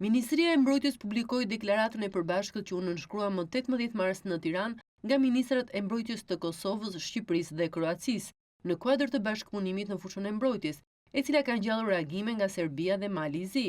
Ministria e Mbrojtjes publikoi deklaratën e përbashkët që u nënshkrua më 18 mars në Tiranë nga ministrat e mbrojtjes të Kosovës, Shqipërisë dhe Kroacisë, në kuadër të bashkëpunimit në fushën e mbrojtjes, e cila ka ngjallur reagime nga Serbia dhe Mali i Zi.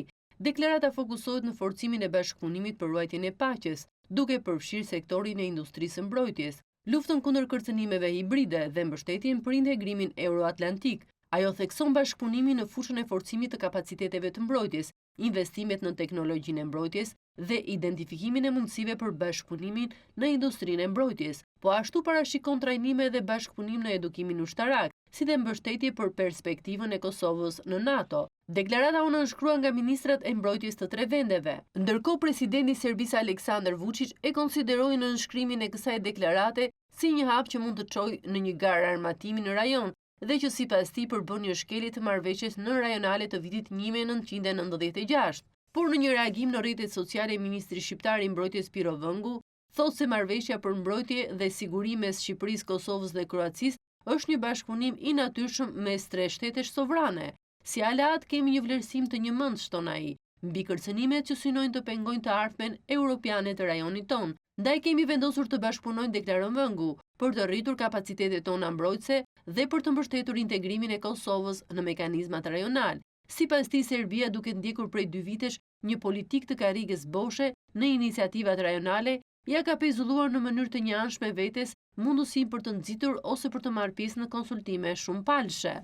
Deklarata fokusohet në forcimin e bashkëpunimit për ruajtjen e paqes, duke përfshirë sektorin e industrisë së mbrojtjes, luftën kundër kërcënimeve hibride dhe mbështetjen për integrimin euroatlantik. Ajo thekson bashkëpunimin në fushën e forcimit të kapaciteteve të mbrojtjes, investimet në teknologjinë e mbrojtjes dhe identifikimin e mundësive për bashkëpunimin në industrinë e mbrojtjes, po ashtu parashikon trajnime dhe bashkëpunim në edukimin ushtarak, si dhe mbështetje për perspektivën e Kosovës në NATO. Deklarata u nënshkrua nga ministrat e mbrojtjes të tre vendeve. Ndërkohë, presidenti i Serbisë Aleksandar Vučić e konsideroi nënshkrimin e kësaj deklarate si një hap që mund të çojë në një garë armatimi në rajon, dhe që sipas tij përbën një shkelje të marrëveshjes në rajonale të vitit 1996. Por në një reagim në rrjetet sociale, ministri shqiptar i mbrojtjes Piro Vëngu thotë se marrëveshja për mbrojtje dhe siguri mes Shqipërisë, Kosovës dhe Kroacisë është një bashkëpunim i natyrshëm mes tre shtetesh sovrane. Si aleat kemi një vlerësim të njëmend, shton ai, mbi kërcënimet që synojnë të pengojnë të ardhmen europiane të rajonit ton. Ndaj kemi vendosur të bashkëpunojnë, deklaron Vëngu, për të rritur kapacitetet tona mbrojtëse dhe për të mbështetur integrimin e Kosovës në mekanizmat rajonal. Sipas tij, Serbia, duke ndjekur prej 2 vitesh një politikë të karrigës boshe në iniciativat rajonale, ja ka pezulluar në mënyrë të njëanshme vetes mundësinë për të nxitur ose për të marrë pjesë në konsultime shumë palëshe.